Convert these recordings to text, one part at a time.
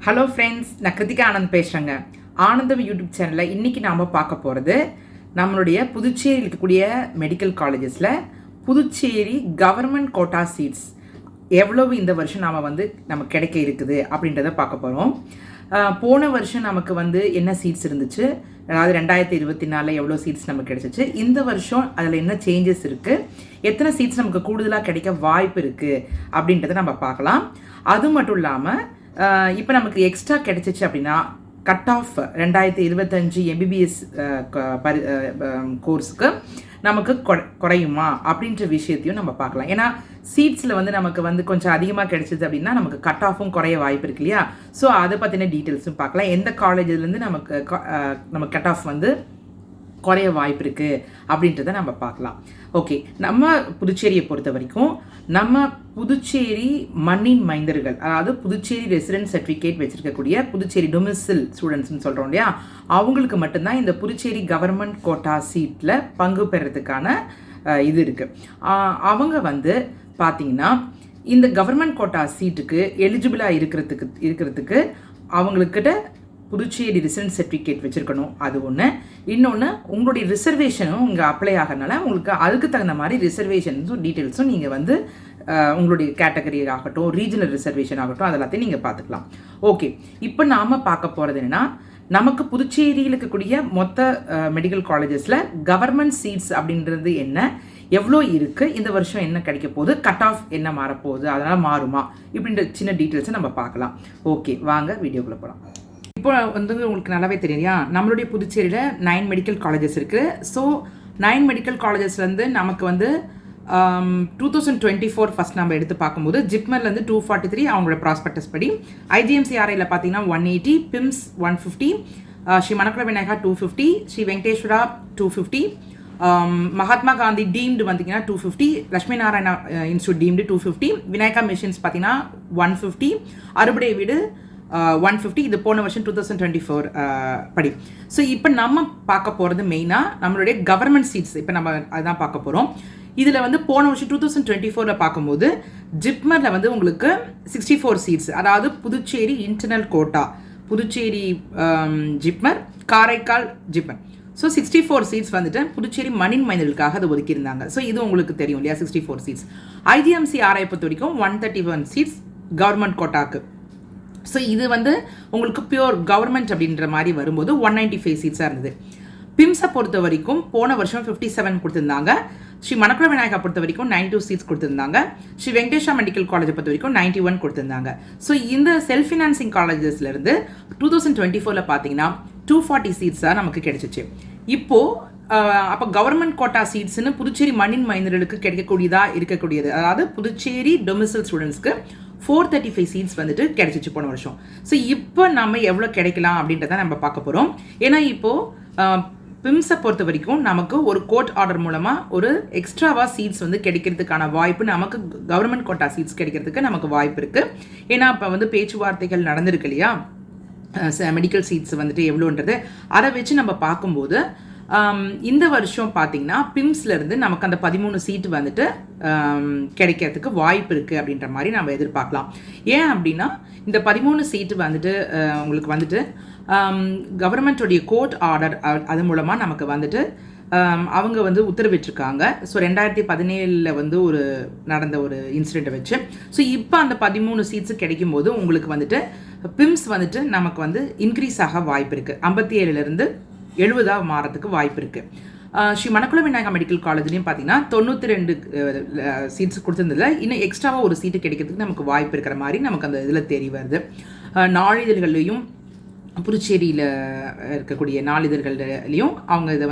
Hello friends, நான் கிருத்திகா ஆனந்த் பேசுகிறேங்க. ஆனந்தம் யூடியூப் சேனலில் இன்றைக்கி நாம் பார்க்க போகிறது நம்மளுடைய புதுச்சேரியில் இருக்கக்கூடிய மெடிக்கல் காலேஜஸில் புதுச்சேரி கவர்மெண்ட் கோட்டா சீட்ஸ் எவ்வளவு இந்த வருஷம் நமக்கு கிடைக்க இருக்குது அப்படின்றத பார்க்க போகிறோம். போன வருஷம் நமக்கு என்ன சீட்ஸ் இருந்துச்சு, அதாவது 2024 எவ்வளோ சீட்ஸ் நமக்கு கிடைச்சிச்சு, இந்த வருஷம் அதில் என்ன சேஞ்சஸ் இருக்குது, எத்தனை சீட்ஸ் நமக்கு கூடுதலாக கிடைக்க வாய்ப்பு இருக்குது அப்படின்றத நம்ம பார்க்கலாம். அது மட்டும் இல்லாமல் இப்போ நமக்கு எக்ஸ்ட்ரா கிடைச்சிச்சு அப்படின்னா கட் ஆஃப் 2025 எம்பிபிஎஸ் கோர்ஸுக்கு நமக்கு குறையுமா அப்படின்ற விஷயத்தையும் நம்ம பார்க்கலாம். ஏன்னா சீட்ஸில் நமக்கு கொஞ்சம் அதிகமாக கிடைச்சிது அப்படின்னா நமக்கு கட் ஆஃபும் குறைய வாய்ப்பு இருக்கு இல்லையா. ஸோ அதை பற்றின டீட்டெயில்ஸும் பார்க்கலாம். எந்த காலேஜ்லேருந்து நமக்கு கட் ஆஃப் குறைய வாய்ப்பு இருக்குது அப்படின்றத நம்ம பார்க்கலாம். ஓகே, நம்ம புதுச்சேரியை பொறுத்த வரைக்கும் நம்ம புதுச்சேரி மண்ணின் மைந்தர்கள், அதாவது புதுச்சேரி ரெசிடென்ட் சர்டிஃபிகேட் வச்சுருக்கக்கூடிய புதுச்சேரி டொமிசில் ஸ்டூடெண்ட்ஸ்னு சொல்கிறோம் இல்லையா, அவங்களுக்கு மட்டும்தான் இந்த புதுச்சேரி கவர்மெண்ட் கோட்டா சீட்டில் பங்கு பெறத்துக்கான இது இருக்குது. அவங்க பார்த்திங்கன்னா இந்த கவர்மெண்ட் கோட்டா சீட்டுக்கு எலிஜிபிளாக இருக்கிறதுக்கு அவங்களுக்கிட்ட புதுச்சேரி ரெசிடென்ட் சர்டிஃபிகேட் வச்சுருக்கணும். அது ஒன்று. இன்னொன்று, உங்களுடைய ரிசர்வேஷனும் இங்கே அப்ளை ஆகிறதுனால உங்களுக்கு அதுக்கு தகுந்த மாதிரி ரிசர்வேஷன்ஸும் டீட்டெயில்ஸும் நீங்கள் உங்களுடைய கேட்டகரி ஆகட்டும், ரீஜனல் ரிசர்வேஷன் ஆகட்டும், அது எல்லாத்தையும் நீங்கள் பார்த்துக்கலாம். ஓகே, இப்போ நாம் பார்க்க போகிறது என்னென்னா, நமக்கு புதுச்சேரியில் இருக்கக்கூடிய மொத்த மெடிக்கல் காலேஜஸில் கவர்மெண்ட் சீட்ஸ் அப்படின்றது என்ன, எவ்வளோ இருக்குது, இந்த வருஷம் என்ன கிடைக்க போகுது, கட் ஆஃப் என்ன மாறப்போகுது, அதனால் மாறுமா இப்படின்ற சின்ன டீட்டெயில்ஸை நம்ம பார்க்கலாம். ஓகே, வாங்க வீடியோக்குள்ளே போகலாம். இப்போ உங்களுக்கு நல்லாவே தெரியா, நம்மளுடைய புதுச்சேரியில் 9 மெடிக்கல் காலேஜஸ் இருக்குது. ஸோ 9 மெடிக்கல் காலேஜஸ்லேருந்து நமக்கு 2024 ஃபஸ்ட் நம்ம எடுத்து பார்க்கும்போது ஜிப்மர்லேருந்து 243 அவங்களோட ப்ராஸ்பெக்டஸ் படி, ஐஜிஎம்சிஆர்ஐயில் பார்த்தீங்கன்னா 180, PIMS 150, Sri Manakula Vinayaka 250, Sri Venkateswara 250, Mahatma Gandhi deemed 250, Lakshmi Narayana institute deemed 250, Vinayaka missions பார்த்தீங்கன்னா 150, அறுபடை வீடு 150. இது போன வருஷம் 2024 படி. ஸோ இப்போ நம்ம பார்க்க போகிறது மெயினாக நம்மளுடைய கவர்மெண்ட் சீட்ஸ். இப்போ நம்ம அதுதான் பார்க்க போகிறோம். இதில் போன வருஷம் 2024 பார்க்கும்போது ஜிப்மரில் உங்களுக்கு 64 சீட்ஸ், அதாவது Puducherry internal quota, Puducherry JIPMER, Karaikal JIPMER. So 64 seats Puducherry மண்ணின் மைந்தர்களுக்காக அதை ஒதுக்கியிருந்தாங்க. ஸோ இது உங்களுக்கு தெரியும் இல்லையா, 64 சீட்ஸ். ஐஜிஎம்சிஆர்ஐ பொறுத்த வரைக்கும் 131 சீட்ஸ் கவர்மெண்ட் கோட்டாக்கு. ஸோ இது உங்களுக்கு பியூர் கவர்மெண்ட் அப்படின்ற மாதிரி வரும்போது 195 சீட்ஸாக இருந்தது. பிம்ஸை பொறுத்த வரைக்கும் போன வருஷம் 57 கொடுத்துருந்தாங்க. ஸ்ரீ மணக்குள விநாயகா பொறுத்த வரைக்கும் 92 சீட்ஸ் கொடுத்துருந்தாங்க. ஸ்ரீ வெங்கடேஷா மெடிக்கல் காலேஜை பொறுத்த வரைக்கும் 91 கொடுத்துருந்தாங்க. ஸோ இந்த செல்ஃப் ஃபினான்சிங் காலேஜஸ்லேருந்து 2024 பார்த்தீங்கன்னா 240 சீட்ஸாக நமக்கு கிடைச்சிச்சு. இப்போது அப்போ கவர்மெண்ட் கோட்டா சீட்ஸ்னு புதுச்சேரி மண்ணின் மைந்தர்களுக்கு இருக்கக்கூடியது, அதாவது புதுச்சேரி டொமிசைல் ஸ்டூடெண்ட்ஸ்க்கு 435 சீட்ஸ் கிடைச்சிச்சு போன வருஷம். ஸோ இப்போ நம்ம எவ்வளோ கிடைக்கலாம் அப்படின்றத நம்ம பார்க்க போகிறோம். ஏன்னா இப்போது பிம்ஸை பொறுத்த வரைக்கும் நமக்கு ஒரு கோர்ட் ஆர்டர் மூலமாக ஒரு எக்ஸ்ட்ராவாக சீட்ஸ் கிடைக்கிறதுக்கான வாய்ப்பு, நமக்கு கவர்மெண்ட் கோட்டா சீட்ஸ் கிடைக்கிறதுக்கு நமக்கு வாய்ப்பு இருக்குது. ஏன்னா இப்போ பேச்சுவார்த்தைகள் நடந்திருக்கு இல்லையா, மெடிக்கல் சீட்ஸ் எவ்வளோன்றது அதை வச்சு நம்ம பார்க்கும்போது இந்த வருஷம் பார்த்தீங்கன்னா பிம்ஸ்லேருந்து நமக்கு அந்த 13 சீட்டு கிடைக்கிறதுக்கு வாய்ப்பு இருக்குது அப்படின்ற மாதிரி நம்ம எதிர்பார்க்கலாம். ஏன் அப்படின்னா இந்த 13 சீட்டு உங்களுக்கு கவர்மெண்ட்டுடைய கோர்ட் ஆர்டர் அது மூலமாக நமக்கு அவங்க உத்தரவிட்டிருக்காங்க. ஸோ 2017 ஒரு நடந்த ஒரு இன்சிடெண்ட்டை வச்சு. ஸோ இப்போ அந்த 13 சீட்ஸு கிடைக்கும் போது உங்களுக்கு பிம்ஸ் நமக்கு இன்க்ரீஸ் ஆக வாய்ப்பு இருக்குது. 57லேருந்து 70 மாறத்துக்கு வாய்ப்பு இருக்குது. ஸ்ரீ மணக்குள விநாயகா மெடிக்கல் காலேஜ்லையும் பார்த்தீங்கன்னா 92 சீட்ஸ் கொடுத்துருந்ததில்ல, இன்னும் எக்ஸ்ட்ராவாக ஒரு சீட்டு கிடைக்கிறதுக்கு நமக்கு வாய்ப்பு இருக்கிற மாதிரி நமக்கு அந்த இதில் தெரிய வருது. நாளிதழ்கள்லையும் புதுச்சேரியில் இருக்கக்கூடிய நாளிதழ்கள்லையும் அவங்க இதை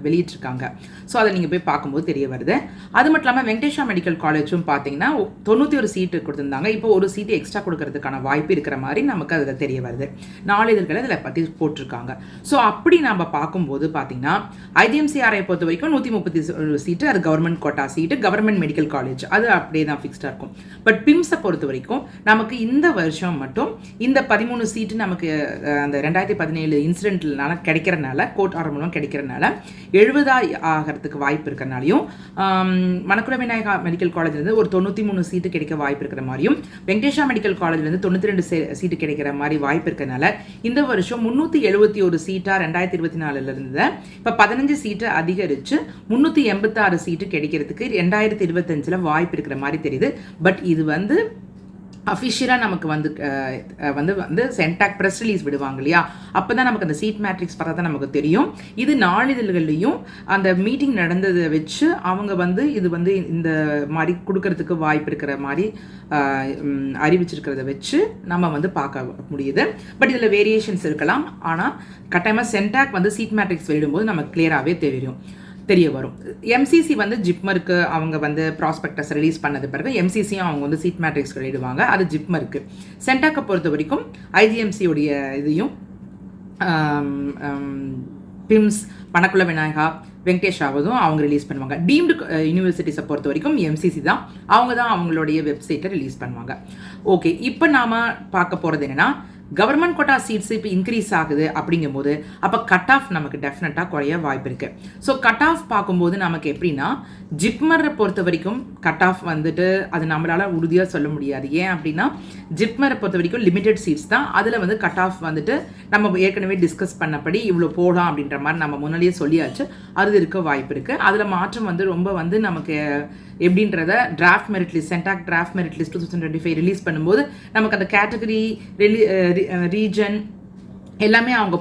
வெளியிட்டிருக்காங்க. ஸோ அதை நீங்கள் போய் பார்க்கும்போது தெரிய வருது. அது மட்டும் இல்லாமல் வெங்கடேஷா மெடிக்கல் காலேஜும் பார்த்தீங்கன்னா 91 சீட்டு கொடுத்துருந்தாங்க. இப்போ ஒரு சீட்டு எக்ஸ்ட்ரா கொடுக்கறதுக்கான வாய்ப்பு இருக்கிற மாதிரி நமக்கு அதில் தெரிய வருது. நாளிதழ்களை அதில் பற்றி போட்டிருக்காங்க. ஸோ அப்படி நம்ம பார்க்கும்போது பார்த்தீங்கன்னா ஐஜிஎம்சிஆர்ஐ பொறுத்த வரைக்கும் 130 சீட்டு, அது government quota seat, government medical college, அது அப்படியே தான் ஃபிக்ஸ்டாக இருக்கும். பட் பிம்ஸை பொறுத்த வரைக்கும் நமக்கு இந்த வருஷம் மட்டும் இந்த 13 சீட்டு நமக்கு அந்த 2017 இன்சிடென்ட்னால கிடைக்கிறனால, கோர்ட் ஆர்டர் மூலம் கிடைக்கிறனால 70 ஆகிறதுக்கு வாய்ப்பு இருக்கிறனாலையும், மணக்குள விநாயகா மெடிக்கல் காலேஜ்லேருந்து ஒரு 93 சீட்டு கிடைக்க வாய்ப்பு இருக்கிற மாதிரியும், வெங்கடேஷா மெடிக்கல் காலேஜ்லேருந்து 92 சீட்டு கிடைக்கிற மாதிரி வாய்ப்பு இருக்கிறனால இந்த வருஷம் 371 சீட்டாக 2024 இருந்தது இப்போ 15 சீட்டு அதிகரித்து 386 சீட்டு கிடைக்கிறதுக்கு 2025 வாய்ப்பு இருக்கிற மாதிரி தெரியுது. பட் இது வந்து அஃபிஷியலாக நமக்கு வந்து சென்டாக் ப்ரெஸ் ரிலீஸ் விடுவாங்க இல்லையா, அப்போ தான் நமக்கு அந்த சீட் மேட்ரிக்ஸ் பார்த்தா தான் நமக்கு தெரியும். இது நாளிதழ்கள்லையும் அந்த மீட்டிங் நடந்ததை வச்சு அவங்க வந்து இது வந்து இந்த மாதிரி கொடுக்கறதுக்கு வாய்ப்பு இருக்கிற மாதிரி அறிவிச்சிருக்கிறத வச்சு நம்ம வந்து பார்க்க முடியுது. பட் இதில் வேரியேஷன்ஸ் இருக்கலாம். ஆனால் கட்டாயமாக சென்டாக் வந்து சீட் மேட்ரிக்ஸ் வெளியிடும்போது நமக்கு கிளியராகவே தெரிய வரும். எம்சிசி வந்து ஜிப்மருக்கு அவங்க வந்து ப்ராஸ்பெக்டஸ் ரிலீஸ் பண்ணது பிறகு எம்சிசியும் அவங்க வந்து சீட் மேட்ரிக்ஸ் வெளியிடுவாங்க. அது ஜிப்மருக்கு. சென்டாக்கை பொறுத்த வரைக்கும் ஐஜிஎம்சியோடைய இதையும் பிம்ஸ், மணக்குள விநாயகா, வெங்கடேஷாவதும் அவங்க ரிலீஸ் பண்ணுவாங்க. டீம்டு யூனிவர்சிட்டிஸை பொறுத்த வரைக்கும் எம்சிசி தான், அவங்க தான் அவங்களுடைய வெப்சைட்டை ரிலீஸ் பண்ணுவாங்க. ஓகே, இப்போ நாம் பார்க்க போகிறது என்னென்னா, கவர்மெண்ட் கோட்டா சீட்ஸ் இப்போ இன்க்ரீஸ் ஆகுது அப்படிங்கும்போது அப்போ கட் ஆஃப் நமக்கு டெஃபினட்டாக குறைய வாய்ப்பு இருக்குது. ஸோ கட் ஆஃப் பார்க்கும்போது நமக்கு எப்படின்னா, ஜிப்மரை பொறுத்த வரைக்கும் கட் ஆஃப் வந்துட்டு அது நம்மளால் உறுதியாக சொல்ல முடியாது. ஏன் அப்படின்னா, ஜிப்மரை பொறுத்த வரைக்கும் லிமிடெட் சீட்ஸ் தான். அதில் வந்து கட் ஆஃப் வந்துட்டு நம்ம ஏற்கனவே டிஸ்கஸ் பண்ணபடி இவ்வளோ போகலாம் அப்படின்ற மாதிரி நம்ம முன்னாடியே சொல்லியாச்சு. அது இருக்க வாய்ப்பு இருக்குது. அதில் மாற்றம் வந்து ரொம்ப வந்து நமக்கு எப்படின்றத draft merit list, Centac draft merit list 2025 release பண்ணும்போது நமக்கு அந்த கேட்டகரி ரீஜன் எல்லாமே அவங்க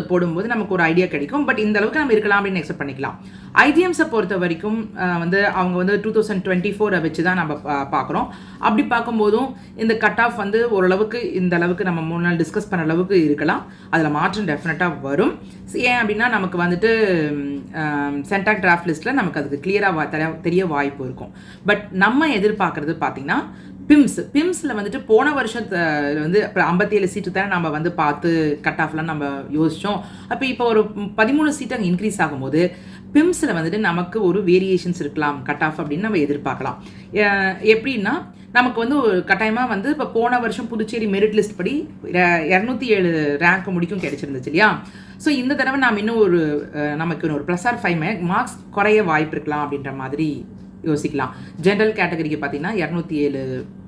போடும்போது நமக்கு ஒரு ஐடியா கிடைக்கும். பட் இந்த அளவுக்கு நம்ம இருக்கலாம் அப்படின்னு எக்ஸ்பெக்ட் பண்ணிக்கலாம். ஐஜிஎம்ஸை பொறுத்த வரைக்கும் வந்து அவங்க வந்து 2024 வச்சு தான் நம்ம பார்க்குறோம். அப்படி பார்க்கும்போதும் இந்த கட் ஆஃப் வந்து ஓரளவுக்கு இந்த அளவுக்கு நம்ம முன்னாள் டிஸ்கஸ் பண்ண அளவுக்கு இருக்கலாம். அதில் மாற்றம் டெஃபினட்டாக வரும். ஏன் அப்படின்னா நமக்கு வந்துட்டு சென்டாக் டிராஃப்ட் லிஸ்ட்டில் நமக்கு அதுக்கு கிளியராக தெரிய வாய்ப்பு இருக்கும். பட் நம்ம எதிர்பார்க்குறது பார்த்திங்கன்னா பிம்ஸில் வந்துட்டு போன வருஷத்தில் வந்து அப்புறம் 57 சீட்டு தானே நம்ம வந்து பார்த்து கட் ஆஃப்லாம் நம்ம யோசித்தோம். அப்போ இப்போ ஒரு 13 சீட்டு அங்கே இன்க்ரீஸ் ஆகும்போது பிம்ஸில் வந்துட்டு நமக்கு ஒரு வேரியேஷன்ஸ் இருக்கலாம் கட் ஆஃப் அப்படின்னு நம்ம எதிர்பார்க்கலாம். எப்படின்னா, நமக்கு வந்து ஒரு கட்டாயமாக வந்து இப்போ போன வருஷம் புதுச்சேரி மெரிட் லிஸ்ட் படி 207 ரேங்க் முடிக்கும் கிடைச்சிருந்துச்சு இல்லையா. ஸோ இந்த தடவை நாம் இன்னும் நமக்கு ஒரு +5 மார்க்ஸ் குறைய வாய்ப்பு இருக்கலாம் அப்படின்ற மாதிரி யோசிக்கலாம். ஜென்ரல் கேட்டகரிக்கு பார்த்தீங்கன்னா 207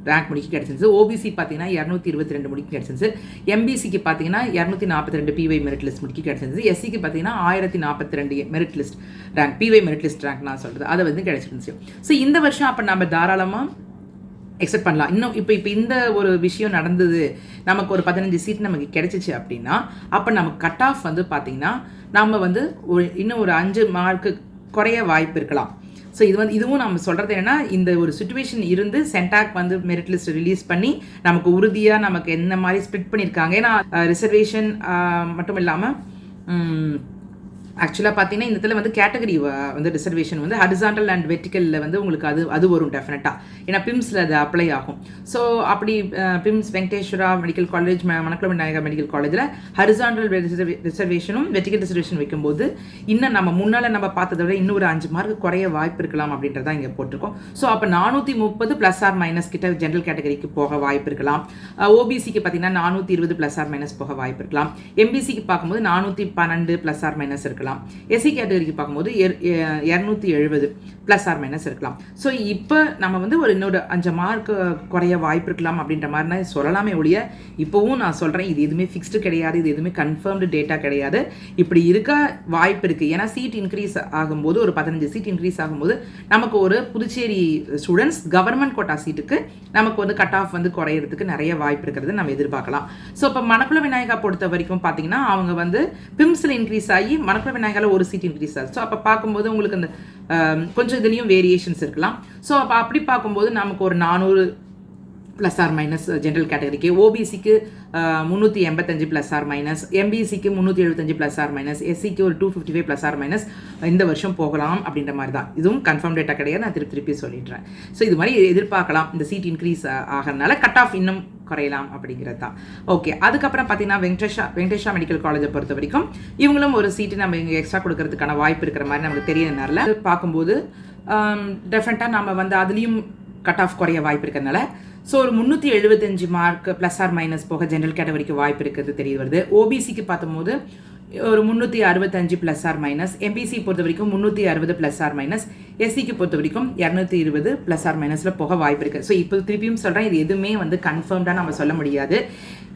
ரேங்க் முடிக்கு கிடச்சிருந்துச்சு. ஓபிசி பார்த்தீங்கன்னா 222 முடிக்கு கிடச்சிருந்துச்சு. எம்பிசிக்கு பார்த்தீங்கன்னா 242 பிவை மெரிட் லிஸ்ட் முடிக்கு கிடச்சிருந்துச்சு. எஸ்சிக்கு பார்த்தீங்கன்னா 1042 merit list rank, BY merit list rank நான் சொல்கிறது அதை வந்து கிடச்சிருந்துச்சு. ஸோ இந்த வருஷம் அப்போ நம்ம தாராளமாக எக்ஸெப்ட் பண்ணலாம். இன்னும் இப்போ இந்த ஒரு விஷயம் நடந்தது, நமக்கு ஒரு 15 சீட் நமக்கு கிடைச்சிச்சு அப்படின்னா அப்போ நமக்கு கட் ஆஃப் வந்து பார்த்திங்கன்னா நம்ம வந்து இன்னும் ஒரு 5 மார்க்கு குறைய வாய்ப்பு இருக்கலாம். ஸோ இதுவும் நம்ம சொல்கிறது என்னென்னா, இந்த ஒரு சுச்சுவேஷன் இருந்து சென்டாக் வந்து மெரிட் லிஸ்ட் ரிலீஸ் பண்ணி நமக்கு உறுதியாக நமக்கு என்ன மாதிரி ஸ்ப்ளிட் பண்ணியிருக்காங்க. ஏன்னா ரிசர்வேஷன் மட்டும் இல்லாமல் ஆக்சுவலாக பார்த்தீங்கன்னா இந்த இடத்துல வந்து கேட்டகரி வந்து ரிசர்வேஷன் வந்து ஹரிசாண்டல் அண்ட் வெர்டிக்கலில் வந்து உங்களுக்கு அது வரும் டெஃபினட்டாக. ஏன்னா பிம்ஸில் அது அப்ளை ஆகும். ஸோ அப்படி PIMS Venkateswara medical college, Manakula Vinayaka medical காலேஜில் ஹரிசாண்டல் ரிசர்வேஷனும் வெர்டிக்கல் ரிசர்வேஷன் வைக்கும்போது இன்னும் நம்ம முன்னால் நம்ம பார்த்ததை விட இன்னும் ஒரு 5 மார்க் குறைய வாய்ப்பு இருக்கலாம் அப்படின்றத இங்கே போட்டிருக்கோம். ஸோ அப்போ 430 ± கிட்ட ஜென்ரல் கேட்டகரிக்கு போக வாய்ப்பு இருக்கலாம். ஓபிசிக்கு பார்த்தீங்கன்னா 420 ± போக வாய்ப்பு இருக்கலாம். எம்பிசிக்கு பார்க்கும்போது 412 ± இருக்கலாம். எஸ்சி கேட்டகரிக்கு பார்க்கும்போது 270 ± இருக்கலாம். ஸோ இப்போ நம்ம வந்து ஒரு இன்னொரு 5 மார்க் குறைய வாய்ப்பு இருக்கலாம் அப்படின்ற மாதிரி நான் சொல்லலாமே ஒழிய, இப்போவும் நான் சொல்கிறேன் இது எதுவுமே ஃபிக்ஸ்டு கிடையாது, இது எதுவுமே கன்ஃபர்ம்டு டேட்டா கிடையாது. இப்படி இருக்க வாய்ப்பு இருக்குது. ஏன்னா சீட் இன்க்ரீஸ் ஆகும்போது ஒரு 15 சீட் இன்க்ரீஸ் ஆகும்போது நமக்கு ஒரு புதுச்சேரி ஸ்டூடெண்ட்ஸ் கவர்மெண்ட் கோட்டா சீட்டுக்கு நமக்கு வந்து கட் ஆஃப் வந்து குறையிறதுக்கு நிறைய வாய்ப்பு இருக்கிறது நம்ம எதிர்பார்க்கலாம். ஸோ இப்போ மணக்குள விநாயகா பொறுத்த வரைக்கும் பார்த்தீங்கன்னா அவங்க வந்து பிம்ஸில் இன்க்ரீஸ் ஆகி மணக்குள விநாயகாவில் ஒரு சீட் இன்க்ரீஸ் ஆகுது. ஸோ அப்போ பார்க்கும்போது உங்களுக்கு அந்த கொஞ்சம் இதுலேயும் வேரியேஷன்ஸ் இருக்கலாம். ஸோ அப்போ அப்படி பார்க்கும்போது நமக்கு ஒரு 400 ± ஜென்ரல் கேட்டகரிக்கு, ஓபிசிக்கு 385 ± எம்பிசிக்கு 375 ± எஸ்சிக்கு ஒரு 255 ± இந்த வருஷம் போகலாம் அப்படின்ற மாதிரி தான். இதுவும் கன்ஃபார்ம் டேட்டா கிடையாது, நான் திருப்பி சொல்லிடுறேன். ஸோ இது மாதிரி எதிர்பார்க்கலாம். இந்த சீட் இன்க்ரீஸ் ஆகிறதுனால கட் ஆஃப் இன்னும் குறையலாம் அப்படிங்கிறது தான். ஓகே, அதுக்கப்புறம் பார்த்தீங்கன்னா வெங்கடேஷா மெடிக்கல் காலேஜை பொறுத்த வரைக்கும் இவங்களும் ஒரு சீட்டு நம்ம இங்கே எக்ஸ்ட்ரா கொடுக்கறதுக்கான வாய்ப்பு இருக்கிற மாதிரி நமக்கு தெரியறதுனால பார்க்கும்போது டெஃபினட்டாக நம்ம வந்து அதுலேயும் கட் ஆஃப் குறைய வாய்ப்பு இருக்கிறதுனால ஸோ ஒரு 375 மார்க் ப்ளஸ் ஆர் மைனஸ் போக ஜென்ரல் கேட்டகரிக்கு வாய்ப்பு இருக்கிறது தெரிய வருது. ஓபிசிக்கு பார்க்கும்போது ஒரு 365 ப்ளஸ் ஆர் மைனஸ், எம்பிசி பொறுத்த வரைக்கும் 360 ப்ளஸ் ஆர் மைனஸ், எஸ்சிக்கு பொறுத்த வரைக்கும் 220 ப்ளஸ் ஆர் மைனஸில் போக வாய்ப்பு இருக்குது. ஸோ இப்போ திருப்பியும் சொல்கிறேன், இது எதுவுமே வந்து கன்ஃபார்ம்டாக நம்ம சொல்ல முடியாது.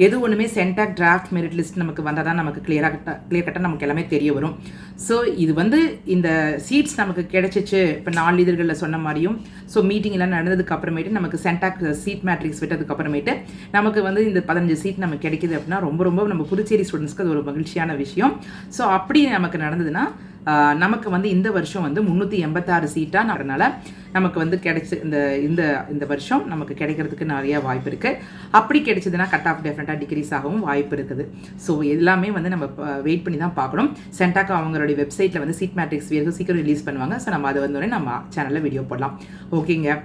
எது ஒன்றுமே சென்டாக் டிராஃப்ட் மெரிட் லிஸ்ட் நமக்கு வந்தால் தான் நமக்கு கிளியர் கட்டாக நமக்கு எல்லாமே தெரிய வரும். ஸோ இது வந்து இந்த சீட்ஸ் நமக்கு கிடைச்சிச்சு இப்போ 4 இதழ்களில் சொன்ன மாதிரியும். ஸோ மீட்டிங் எல்லாம் நடந்ததுக்கு அப்புறமேட்டு நமக்கு சென்டாக் சீட் மேட்ரிக்ஸ் விட்டதுக்கு அப்புறமேட்டு நமக்கு வந்து இந்த 15 சீட் நமக்கு கிடைக்குது அப்படின்னா ரொம்ப நம்ம புதுச்சேரி ஸ்டூடெண்ட்ஸ்க்கு அது ஒரு மகிழ்ச்சியான விஷயம். ஸோ அப்படி நமக்கு நடந்ததுன்னா நமக்கு வந்து இந்த வருஷம் வந்து 386 சீட்டாக நடனால நமக்கு வந்து கிடைச்சி இந்த வருஷம் நமக்கு கிடைக்கிறதுக்கு நிறைய வாய்ப்பு இருக்குது. அப்படி கிடைச்சதுன்னா கட் ஆஃப் டெஃபினட்டாக டிக்ரீஸ் ஆகவும் வாய்ப்பு இருக்குது. ஸோ எல்லாமே வந்து நம்ம வெயிட் பண்ணி தான் பார்க்கணும். சென்டாக் அவங்களுடைய வெப்சைட்டில் வந்து சீட் மேட்ரிக்ஸ் சீக்கிரம் ரிலீஸ் பண்ணுவாங்க. ஸோ நம்ம அது வந்தோடனே நம்ம சேனலில் வீடியோ போடலாம். ஓகேங்க,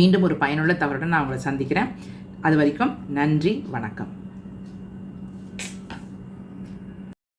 மீண்டும் ஒரு பயனுள்ள தகவலுடன் நான் உங்களை சந்திக்கிறேன். அது வரைக்கும் நன்றி, வணக்கம்.